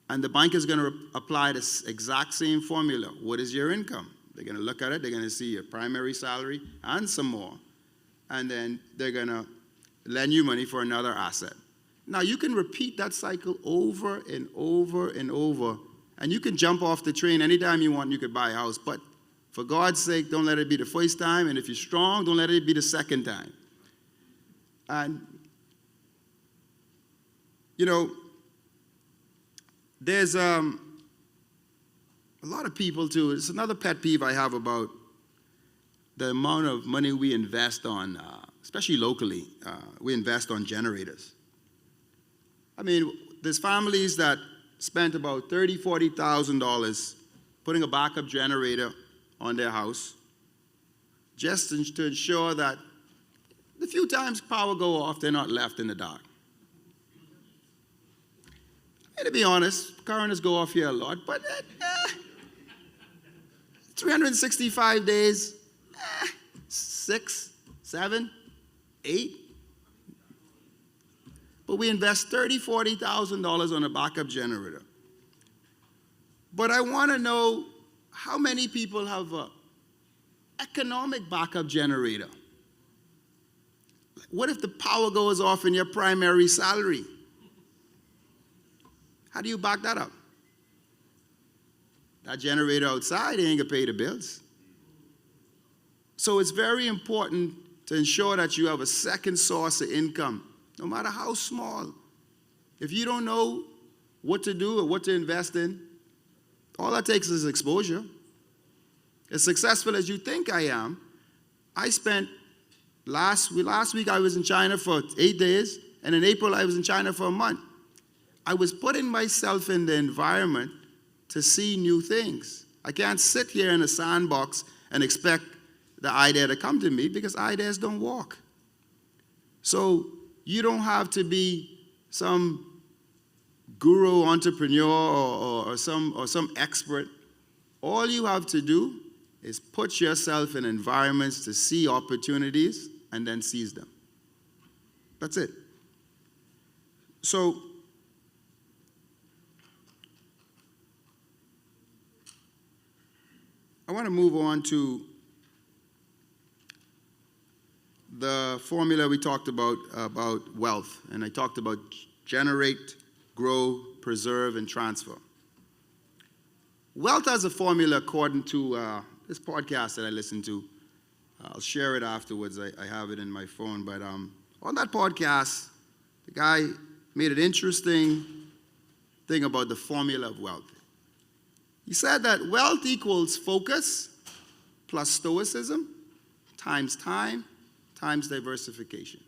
And the bank is going to apply this exact same formula. What is your income? They're going to look at it. They're going to see your primary salary and some more. And then they're going to lend you money for another asset. Now, you can repeat that cycle over and over and over. And you can jump off the train anytime you want. You could buy a house. But for God's sake, don't let it be the first time. And if you're strong, don't let it be the second time. And, there's a lot of people, too. It's another pet peeve I have about the amount of money we invest on, especially locally, we invest on generators. I mean, there's families that spent about $30,000, $40,000 putting a backup generator on their house just to ensure that the few times power go off, they're not left in the dark. And to be honest, currents go off here a lot, but 365 days, 6, 7, 8. But we invest $30,000, $40,000 on a backup generator. But I want to know how many people have an economic backup generator. What if the power goes off in your primary salary? How do you back that up? That generator outside ain't gonna pay the bills. So it's very important to ensure that you have a second source of income, no matter how small. If you don't know what to do or what to invest in, all that takes is exposure. As successful as you think I am, I spent last week I was in China for 8 days, and in April I was in China for a month. I was putting myself in the environment to see new things. I can't sit here in a sandbox and expect the idea to come to me because ideas don't walk. So you don't have to be some guru entrepreneur or some expert. All you have to do is put yourself in environments to see opportunities and then seize them. That's it. So I want to move on to the formula we talked about wealth. And I talked about generate, grow, preserve, and transfer. Wealth has a formula according to this podcast that I listened to. I'll share it afterwards. I have it in my phone. But on that podcast, the guy made an interesting thing about the formula of wealth. He said that wealth equals focus plus stoicism times time times diversification.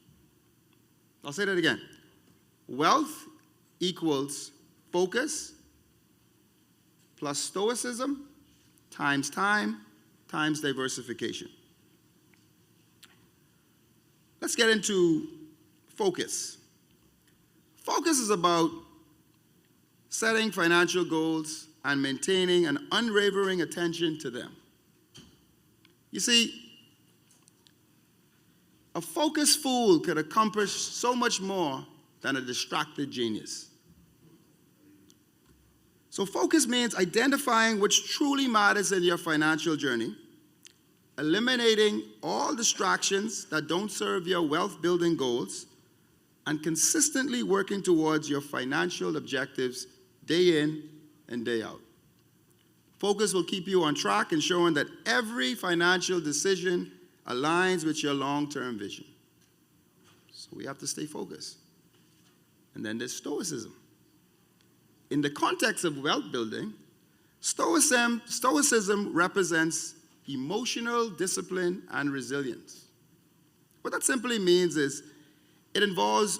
I'll say that again. Wealth equals focus plus stoicism times time times diversification. Let's get into focus. Focus is about setting financial goals and maintaining an unwavering attention to them. You see, a focused fool could accomplish so much more than a distracted genius. So focus means identifying what truly matters in your financial journey, eliminating all distractions that don't serve your wealth-building goals, and consistently working towards your financial objectives day in and day out. Focus will keep you on track, ensuring that every financial decision aligns with your long-term vision. So we have to stay focused. And then there's stoicism. In the context of wealth building, stoicism represents emotional discipline and resilience. What that simply means is it involves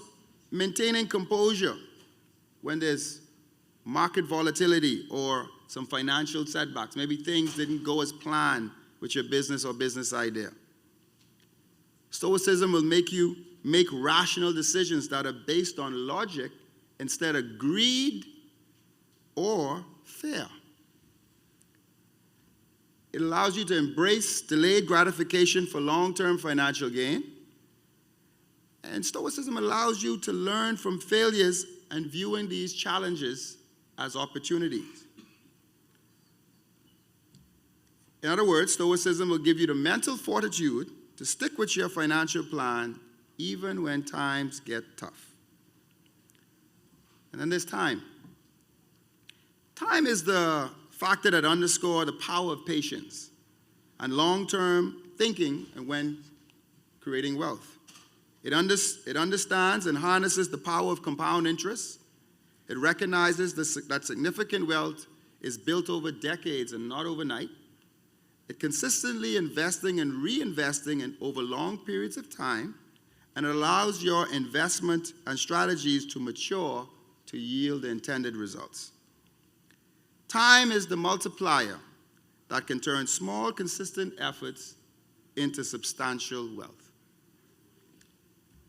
maintaining composure when there's market volatility or some financial setbacks. Maybe things didn't go as planned with your business or business idea. Stoicism will make you make rational decisions that are based on logic instead of greed or fear. It allows you to embrace delayed gratification for long-term financial gain. And Stoicism allows you to learn from failures and viewing these challenges as opportunities. In other words, Stoicism will give you the mental fortitude to stick with your financial plan even when times get tough. And then there's time. Time is the factor that underscores the power of patience and long-term thinking and when creating wealth. It understands and harnesses the power of compound interest. It recognizes that significant wealth is built over decades and not overnight. It consistently investing and reinvesting over long periods of time, and it allows your investment and strategies to mature to yield the intended results. Time is the multiplier that can turn small, consistent efforts into substantial wealth.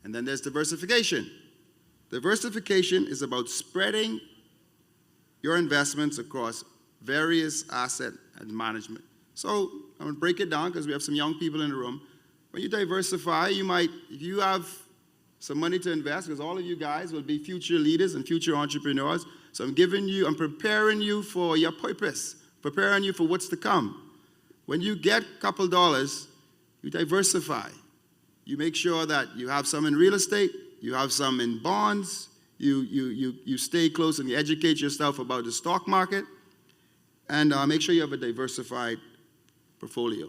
And then there's diversification. Diversification is about spreading your investments across various asset and management. So I'm going to break it down because we have some young people in the room. When you diversify, you might, if you have some money to invest, because all of you guys will be future leaders and future entrepreneurs. So I'm preparing you for your purpose, preparing you for what's to come. When you get a couple dollars, you diversify. You make sure that you have some in real estate, you have some in bonds, you stay close and you educate yourself about the stock market, and make sure you have a diversified portfolio.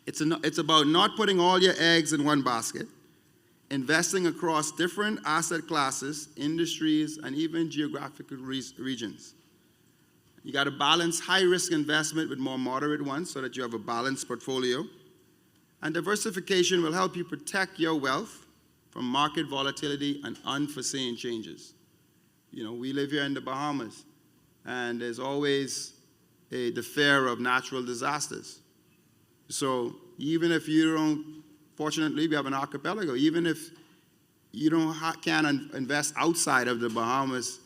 It's about not putting all your eggs in one basket, investing across different asset classes, industries, and even geographical regions. You got to balance high-risk investment with more moderate ones so that you have a balanced portfolio. And diversification will help you protect your wealth from market volatility and unforeseen changes. You know, we live here in the Bahamas, and there's always the fear of natural disasters. So even if you don't, fortunately, we have an archipelago, even if you can't invest outside of the Bahamas,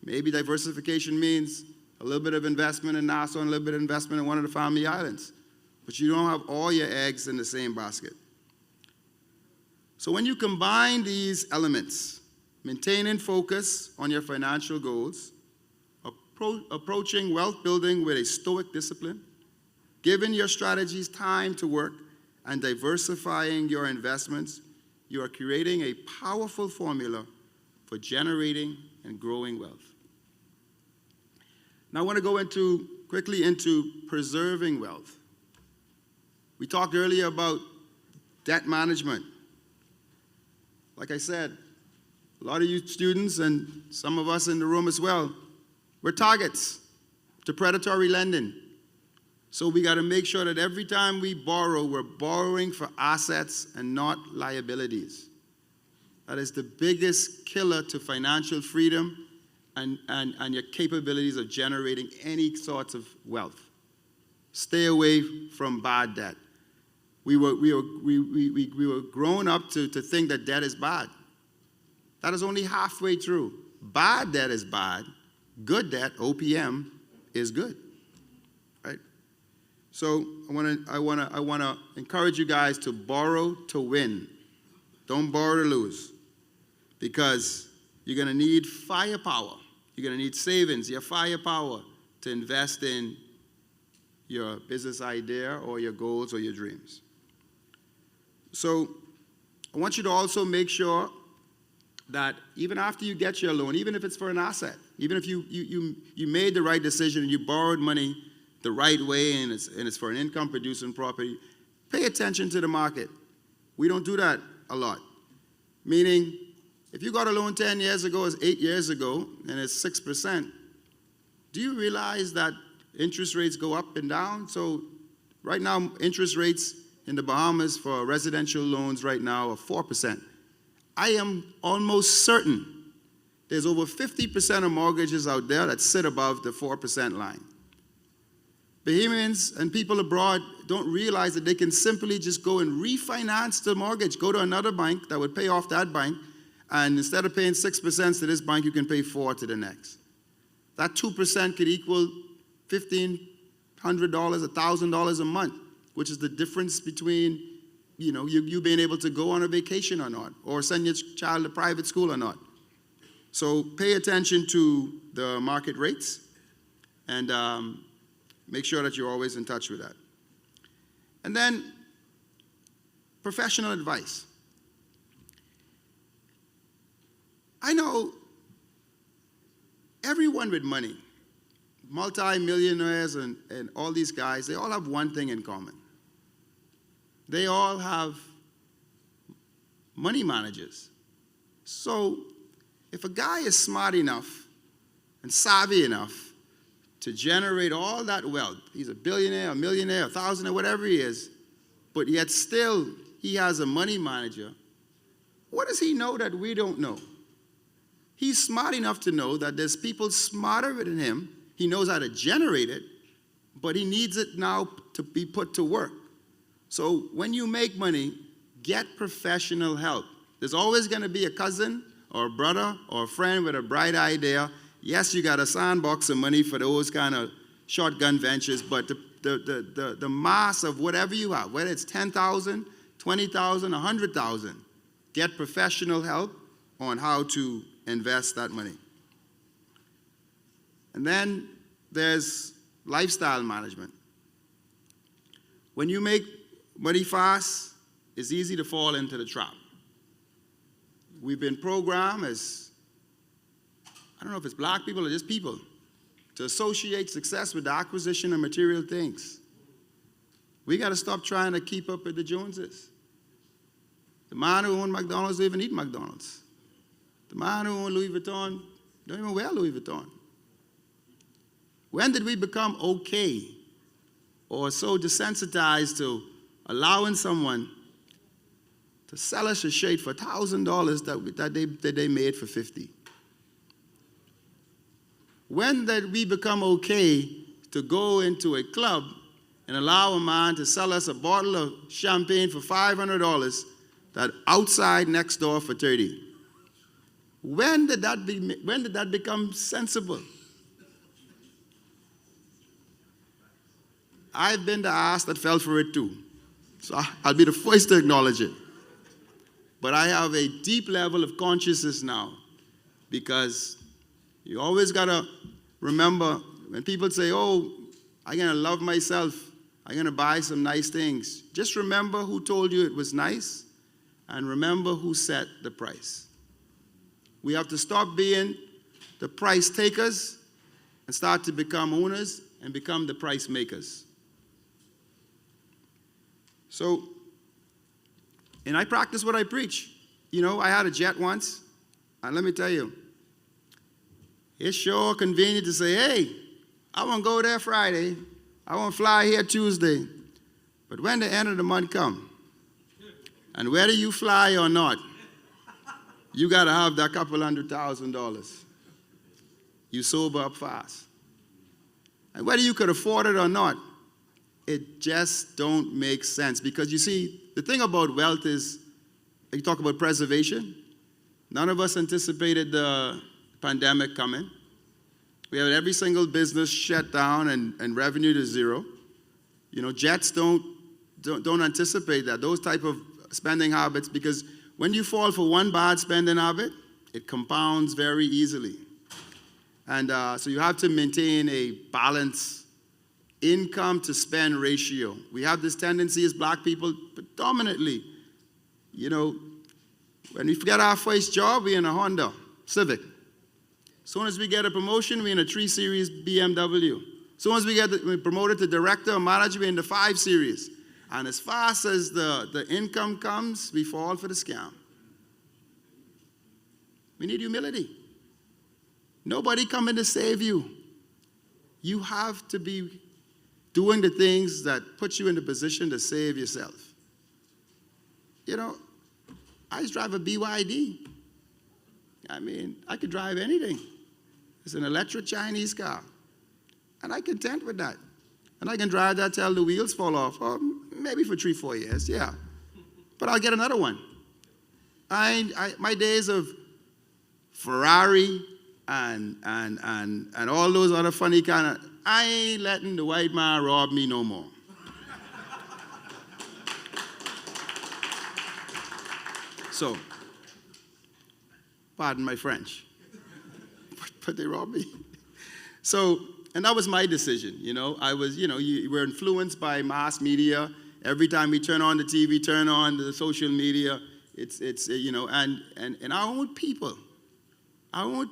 maybe diversification means a little bit of investment in Nassau and a little bit of investment in one of the family islands. But you don't have all your eggs in the same basket. So when you combine these elements, maintaining focus on your financial goals, approaching wealth building with a stoic discipline, giving your strategies time to work, and diversifying your investments, you are creating a powerful formula for generating and growing wealth. Now I want to go quickly into preserving wealth. We talked earlier about debt management. Like I said, a lot of you students and some of us in the room as well, we're targets to predatory lending. So we got to make sure that every time we borrow, we're borrowing for assets and not liabilities. That is the biggest killer to financial freedom and your capabilities of generating any sorts of wealth. Stay away from bad debt. We were grown up to think that debt is bad. That is only halfway true. Bad debt is bad. Good debt, OPM, is good. Right? So I want to encourage you guys to borrow to win. Don't borrow to lose. Because you're going to need firepower. You're going to need savings, your firepower, to invest in your business idea or your goals or your dreams. So I want you to also make sure that even after you get your loan, even if it's for an asset, even if you made the right decision and you borrowed money the right way and it's for an income-producing property, pay attention to the market. We don't do that a lot. Meaning, if you got a loan 10 years ago, it's 8 years ago, and it's 6%, do you realize that interest rates go up and down? So right now, interest rates in the Bahamas for residential loans right now are 4%. I am almost certain there's over 50% of mortgages out there that sit above the 4% line. Bahamians and people abroad don't realize that they can simply just go and refinance the mortgage, go to another bank that would pay off that bank, and instead of paying 6% to this bank, you can pay 4% to the next. That 2% could equal $1,500, $1,000 a month, which is the difference between you being able to go on a vacation or not, or send your child to private school or not. So pay attention to the market rates and make sure that you're always in touch with that. And then professional advice. I know everyone with money, multi-millionaires and all these guys, they all have one thing in common. They all have money managers. So if a guy is smart enough and savvy enough to generate all that wealth, he's a billionaire, a millionaire, a thousandaire, whatever he is, but yet still he has a money manager, what does he know that we don't know? He's smart enough to know that there's people smarter than him. He knows how to generate it, but he needs it now to be put to work. So when you make money, get professional help. There's always going to be a cousin or a brother or a friend with a bright idea. Yes, you got a sandbox of money for those kind of shotgun ventures, but the mass of whatever you have, whether it's 10,000, 20,000, 100,000, get professional help on how to invest that money. And then there's lifestyle management. When you make money fast, it's easy to fall into the trap. We've been programmed as, I don't know if it's black people or just people, to associate success with the acquisition of material things. We got to stop trying to keep up with the Joneses. The man who owned McDonald's don't even eat McDonald's. The man who owned Louis Vuitton don't even wear Louis Vuitton. When did we become okay or so desensitized to allowing someone to sell us a shirt for $1,000 that they made for $50? When did we become okay to go into a club and allow a man to sell us a bottle of champagne for $500 that outside next door for $30? When did that become sensible? I've been the ass that fell for it too. So I'll be the first to acknowledge it. But I have a deep level of consciousness now, because you always got to remember when people say, oh, I'm going to love myself, I'm going to buy some nice things. Just remember who told you it was nice and remember who set the price. We have to stop being the price takers and start to become owners and become the price makers. So, and I practice what I preach. I had a jet once, And let me tell you, it's sure convenient to say, hey, I want to go there Friday. I want to fly here Tuesday. But when the end of the month comes, and whether you fly or not, you got to have that couple $100,000. You sober up fast. And whether you could afford it or not, it just don't make sense. Because you see, the thing about wealth is, you talk about preservation. None of us anticipated the pandemic coming. We had every single business shut down and revenue to zero. You know, Jets don't anticipate that, those type of spending habits, because when you fall for one bad spending habit, it compounds very easily. And so you have to maintain a balanced income to spend ratio. We have this tendency as black people, predominantly, you know, when we get our first job, we're in a Honda Civic. As soon as we get a promotion, we're in a 3 Series BMW. As soon as we're promoted to director or manager, we're in the 5 Series. And as fast as the income comes, we fall for the scam. We need humility. Nobody coming to save you. You have to be doing the things that put you in the position to save yourself. You know, I just drive a BYD. I mean, I could drive anything. It's an electric Chinese car. And I'm content with that. And I can drive that till the wheels fall off. Or maybe for 3-4 years, yeah. But I'll get another one. My days of Ferrari and all those other funny kind of, I ain't letting the white man rob me no more. So, pardon my French, but they robbed me. So, and that was my decision, you know. I was, you know, we're influenced by mass media. Every time we turn on the TV, turn on the social media, it's you know, and our own people, our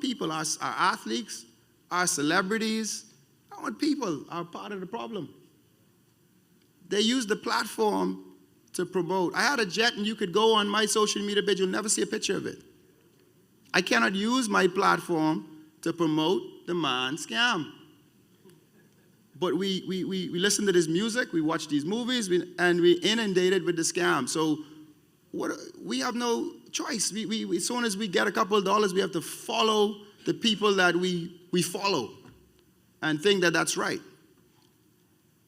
athletes, our celebrities, our own people are part of the problem. They use the platform to promote. I had a jet, and you could go on my social media page, you'll never see a picture of it. I cannot use my platform to promote the man scam. But we listen to this music, we watch these movies, and we're inundated with the scam. So we have no choice. As soon as we get a couple of dollars, we have to follow the people that we follow and think that that's right.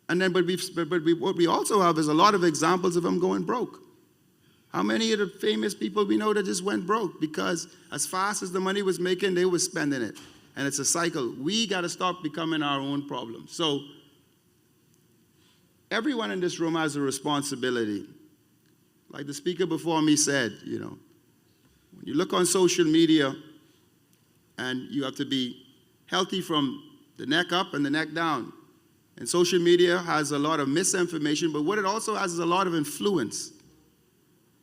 And then, what we also have is a lot of examples of them going broke. How many of the famous people we know that just went broke because as fast as the money was making, they were spending it. And it's a cycle. We got to stop becoming our own problem. So everyone in this room has a responsibility. Like the speaker before me said, you know, when you look on social media, and you have to be healthy from the neck up and the neck down. And social media has a lot of misinformation, but what it also has is a lot of influence.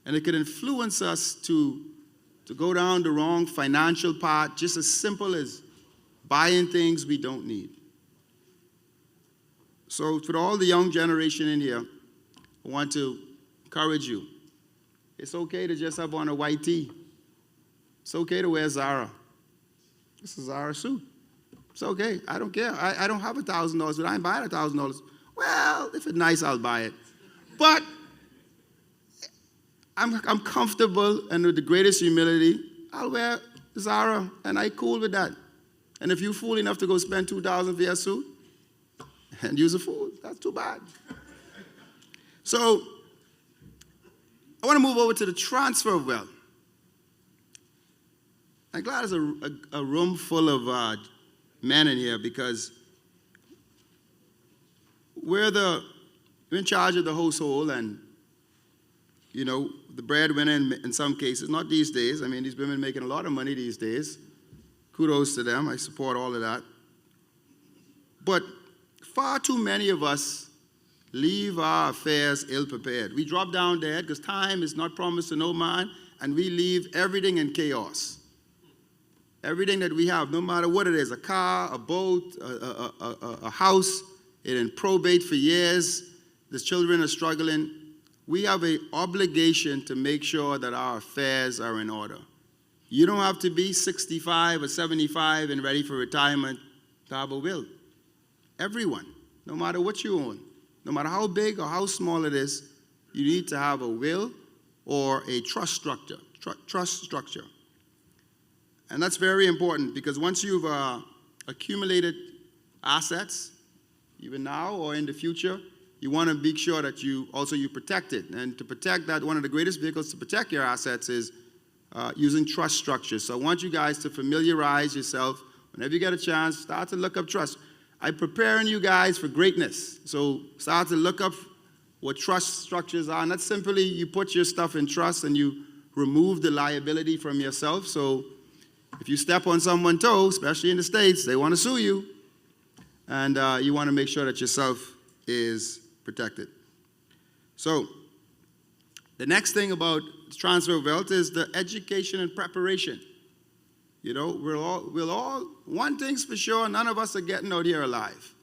And it can influence us to go down the wrong financial path, just as simple as buying things we don't need. So for all the young generation in here, I want to encourage you. It's okay to just have on a white tee. It's okay to wear Zara. This is a Zara suit. It's okay. I don't care. I don't have $1,000, but I ain't buying $1,000. Well, if it's nice, I'll buy it. But I'm comfortable, and with the greatest humility, I'll wear Zara, and I'm cool with that. And if you're fool enough to go spend $2,000 for your suit and use a fool, that's too bad. So I want to move over to the transfer of wealth. I'm glad there's a room full of men in here, because we're in charge of the household, and you know, the breadwinner in some cases, not these days. I mean, these women making a lot of money these days. Kudos to them. I support all of that. But far too many of us leave our affairs ill-prepared. We drop down dead because time is not promised to no man, and we leave everything in chaos. Everything that we have, no matter what it is, a car, a boat, a house, it in probate for years, the children are struggling. We have an obligation to make sure that our affairs are in order. You don't have to be 65 or 75 and ready for retirement to have a will. Everyone, no matter what you own, no matter how big or how small it is, you need to have a will or a trust structure. Trust structure. And that's very important because once you've accumulated assets, even now or in the future, you want to make sure that you protect it. And to protect that, one of the greatest vehicles to protect your assets is using trust structures. So I want you guys to familiarize yourself. Whenever you get a chance, start to look up trust. I'm preparing you guys for greatness. So start to look up what trust structures are. And that's simply you put your stuff in trust and you remove the liability from yourself. So if you step on someone's toe, especially in the States, they want to sue you. And you want to make sure that yourself is protected. So the next thing about transfer of wealth is the education and preparation. You know, we'll all, one thing's for sure, none of us are getting out here alive.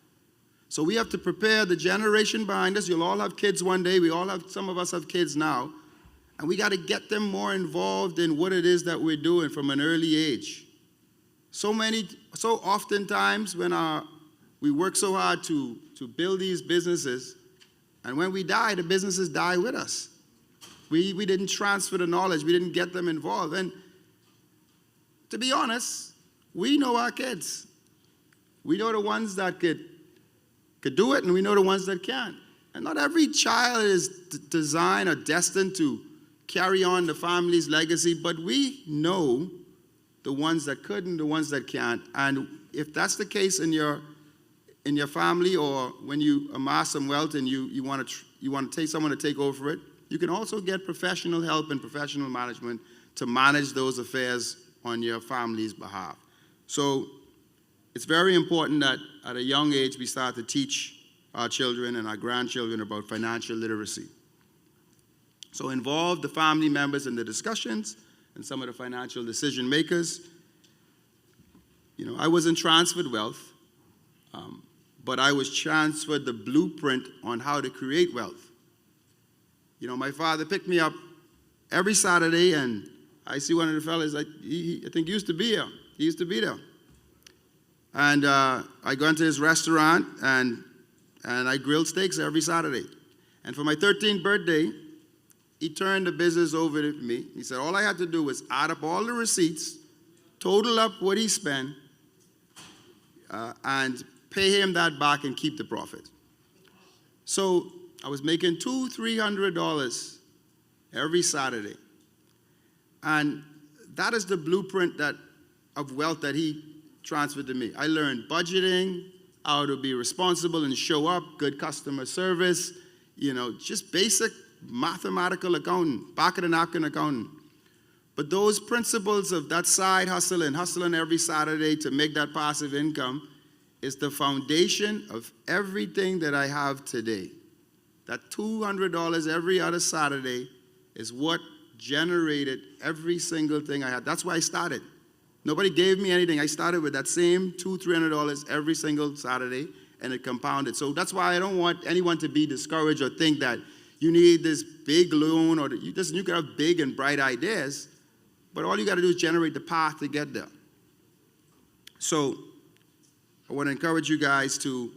So we have to prepare the generation behind us. You'll all have kids one day. Some of us have kids now. And we got to get them more involved in what it is that we're doing from an early age. So oftentimes when we work so hard to build these businesses, and when we die, the businesses die with us. We didn't transfer the knowledge. We didn't get them involved. And to be honest, we know our kids. We know the ones that could do it, and we know the ones that can't. And not every child is designed or destined to carry on the family's legacy, but we know the ones that could and the ones that can't. And if that's the case in your family, or when you amass some wealth and you want to take someone to take over it, you can also get professional help and professional management to manage those affairs on your family's behalf. So it's very important that at a young age we start to teach our children and our grandchildren about financial literacy. So involve the family members in the discussions and some of the financial decision makers. You know, I wasn't transferred wealth, but I was transferred the blueprint on how to create wealth. You know, my father picked me up every Saturday, and I see one of the fellas, I think he used to be here. He used to be there. And I go into his restaurant, and I grilled steaks every Saturday. And for my 13th birthday, he turned the business over to me. He said all I had to do was add up all the receipts, total up what he spent, and pay him that back and keep the profit. So I was making $200-300 every Saturday. And that is the blueprint of wealth that he transferred to me. I learned budgeting, how to be responsible and show up, good customer service, you know, just basic mathematical accounting, back of the napkin accounting. But those principles of that side hustle and hustling every Saturday to make that passive income is the foundation of everything that I have today. That $200 every other Saturday is what generated every single thing I had. That's why I started. Nobody gave me anything. I started with that same $200-300 every single Saturday, and it compounded. So that's why I don't want anyone to be discouraged or think that you need this big loan, or you can have big and bright ideas, but all you got to do is generate the path to get there. So I want to encourage you guys to,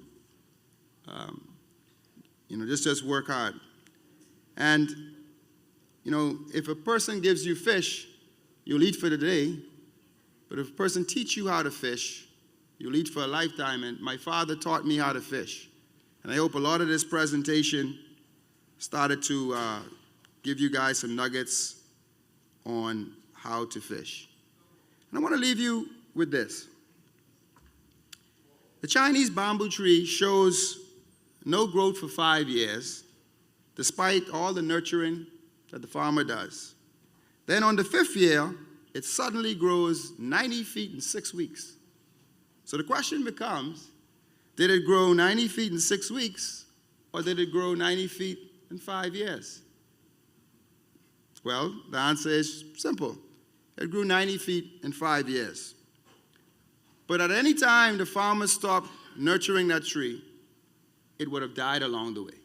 just work hard. And, you know, if a person gives you fish, you'll eat for the day. But if a person teaches you how to fish, you'll eat for a lifetime. And my father taught me how to fish. And I hope a lot of this presentation started to give you guys some nuggets on how to fish. And I want to leave you with this. The Chinese bamboo tree shows no growth for 5 years, despite all the nurturing that the farmer does. Then on the 5th year, it suddenly grows 90 feet in 6 weeks. So the question becomes, did it grow 90 feet in 6 weeks, or did it grow 90 feet in 5 years? Well, the answer is simple. It grew 90 feet in 5 years. But at any time the farmer stopped nurturing that tree, it would have died along the way.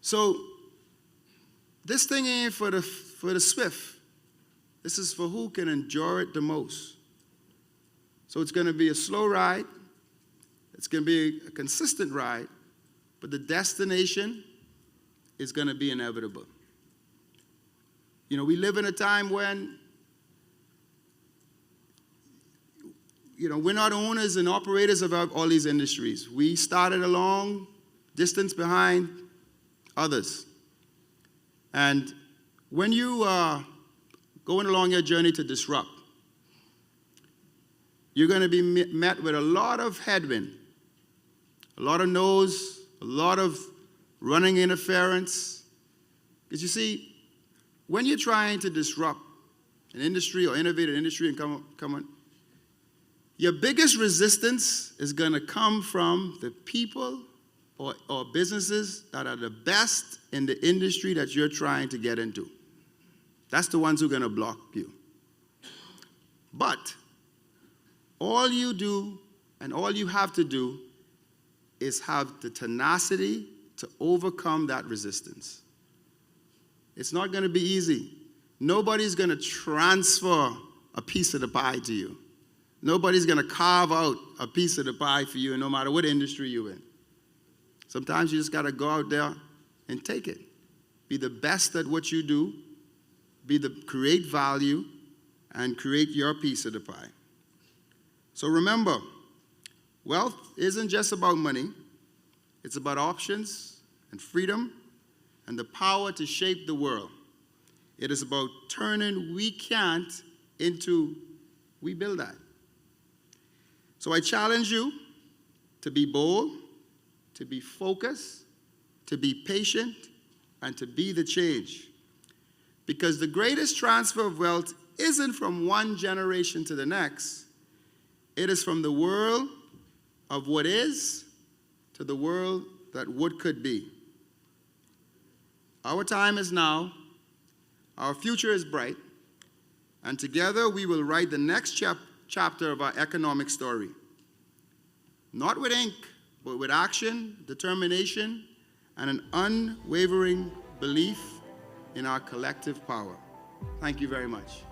So this thing ain't for the swift. This is for who can endure it the most. So it's going to be a slow ride. It's going to be a consistent ride. But the destination is going to be inevitable. You know, we live in a time when, you know, we're not owners and operators of all these industries. We started a long distance behind others. And when you are going along your journey to disrupt, you're going to be met with a lot of headwind, a lot of no's, a lot of running interference. Because you see, when you're trying to disrupt an industry or innovate an industry and come on, your biggest resistance is going to come from the people or businesses that are the best in the industry that you're trying to get into. That's the ones who are going to block you. But all you do and all you have to do is have the tenacity to overcome that resistance. It's not going to be easy. Nobody's going to transfer a piece of the pie to you. Nobody's going to carve out a piece of the pie for you, no matter what industry you're in. Sometimes you just got to go out there and take it. Be the best at what you do. Create value and create your piece of the pie. So remember, wealth isn't just about money. It's about options and freedom and the power to shape the world. It is about turning we can't into we build that. So I challenge you to be bold, to be focused, to be patient, and to be the change. Because the greatest transfer of wealth isn't from one generation to the next. It is from the world of what is to the world that what could be. Our time is now. Our future is bright. And together we will write the next chapter of our economic story. Not with ink, but with action, determination, and an unwavering belief in our collective power. Thank you very much.